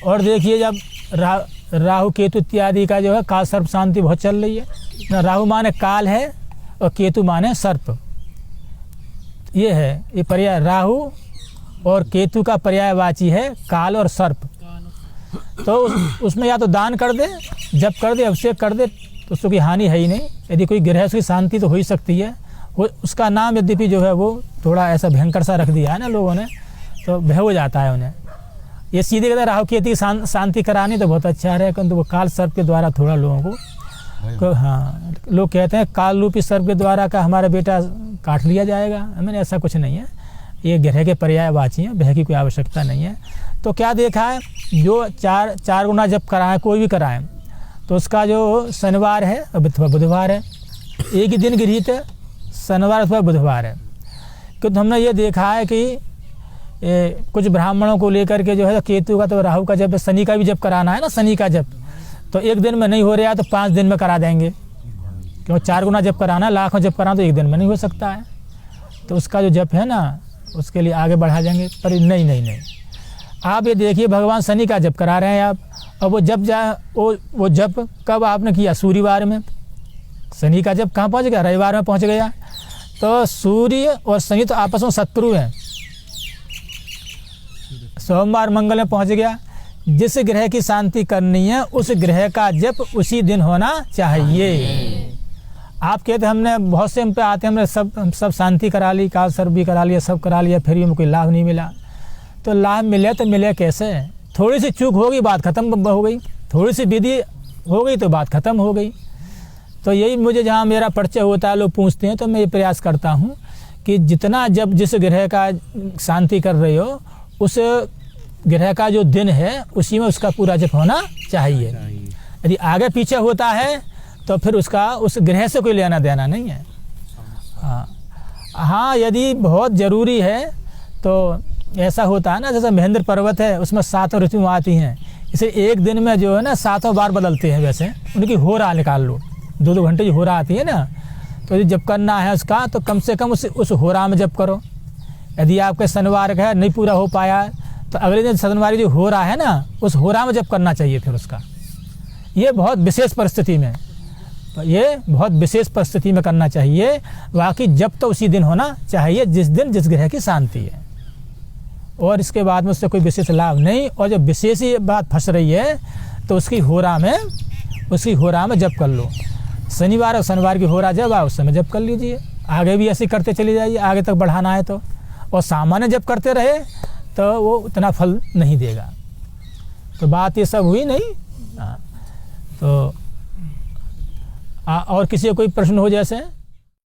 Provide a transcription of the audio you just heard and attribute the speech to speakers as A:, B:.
A: और देखिए जब राहु केतु इत्यादि का जो है काल सर्प शांति बहुत चल रही है। राहु माने काल है और केतु माने सर्प। ये है ये पर्याय, राहु और केतु का पर्यायवाची है काल और सर्प। तो उसमें या तो दान कर दे, जब कर दे, अभिषेक कर दे, तो उसको कोई हानि है ही नहीं। यदि कोई ग्रह की शांति तो हो ही सकती है। वो उसका नाम यद्यपि जो है वो थोड़ा ऐसा भयंकर सा रख दिया है ना लोगों ने, तो भय हो जाता है उन्हें। ये सीधे कहते हैं राहु केतु की शांति करानी तो बहुत अच्छा है, किंतु वो काल सर्प के द्वारा थोड़ा लोगों को हाँ, लोग कहते हैं काल रूपी सर्प के द्वारा का हमारा बेटा काट लिया जाएगा। मैंने ऐसा कुछ नहीं है, ये ग्रह के पर्यायवाची हैं, भय की कोई आवश्यकता नहीं है। तो क्या देखा है, जो चार गुना जब कराएं, कोई भी कराएं, तो उसका जो शनिवार है अथवा बुधवार है, एक ही दिन गृहीत है, शनिवार अथवा बुधवार है। क्योंकि हमने ये देखा है कि कुछ ब्राह्मणों को लेकर के जो है केतु का तो राहु का जब, शनि का भी जब कराना है ना, शनि का जब, तो एक दिन में नहीं हो रहा है तो 5 दिन में करा देंगे। क्यों 4 गुना जब कराना, लाखों जब कराना तो एक दिन में नहीं हो सकता है। तो उसका जो जप है ना, उसके लिए आगे बढ़ा जाएंगे। पर नहीं, आप ये देखिए भगवान शनि का जप करा रहे हैं आप, और वो जप कब आपने किया, सूर्यवार में। शनि का जप कहाँ पहुँच गया, रविवार में पहुँच गया। तो सूर्य और शनि तो आपस में शत्रु हैं, सोमवार मंगल में पहुँच गया। जिस ग्रह की शांति करनी है उस ग्रह का जप उसी दिन होना चाहिए। आप कहते हमने बहुत से हम पे आते हैं, हमने सब शांति करा ली, काल सर्प भी करा लिया, सब करा लिया, फिर भी हमें कोई लाभ नहीं मिला। तो लाभ मिले तो मिले कैसे? थोड़ी सी चूक होगी, बात खत्म हो गई, थोड़ी सी विधि हो गई तो बात खत्म हो गई। तो यही मुझे जहाँ मेरा परिचय होता है, लोग पूछते हैं, तो मैं ये प्रयास करता हूँ कि जितना जब जिस ग्रह का शांति कर रहे हो उस ग्रह का जो दिन है उसी में उसका पूरा जप होना चाहिए। यदि आगे पीछे होता है तो फिर उसका उस ग्रह से कोई लेना देना नहीं है। हाँ, यदि बहुत ज़रूरी है तो ऐसा होता है ना, जैसे महेंद्र पर्वत है, उसमें 7 ऋतुएं आती हैं, इसे एक दिन में जो है ना 7 बार बदलते हैं। वैसे उनकी होरा निकाल लो, 2-2 घंटे की होरा आती है ना, तो यदि जब करना है उसका तो कम से कम उस होरा में जप करो। यदि आपके शनिवार का है नहीं पूरा हो पाया तो अगले दिन शनिवार जो हो रहा है ना, उस होरा में जप करना चाहिए फिर उसका। ये बहुत विशेष परिस्थिति में, ये बहुत विशेष परिस्थिति में करना चाहिए। बाकी जप तो उसी दिन होना चाहिए जिस दिन जिस ग्रह की शांति है, और इसके बाद में उससे कोई विशेष लाभ नहीं। और जब विशेष ही बात फंस रही है तो उसकी होरा में जप कर लो। शनिवार और शनिवार की होरा जब आओ उस समय जप कर लीजिए। आगे भी ऐसे करते चले जाइए, आगे तक बढ़ाना है तो। और सामान्य जप करते रहे तो वो उतना फल नहीं देगा। तो बात ये सब हुई नहीं। तो और किसी को कोई प्रश्न हो जैसे?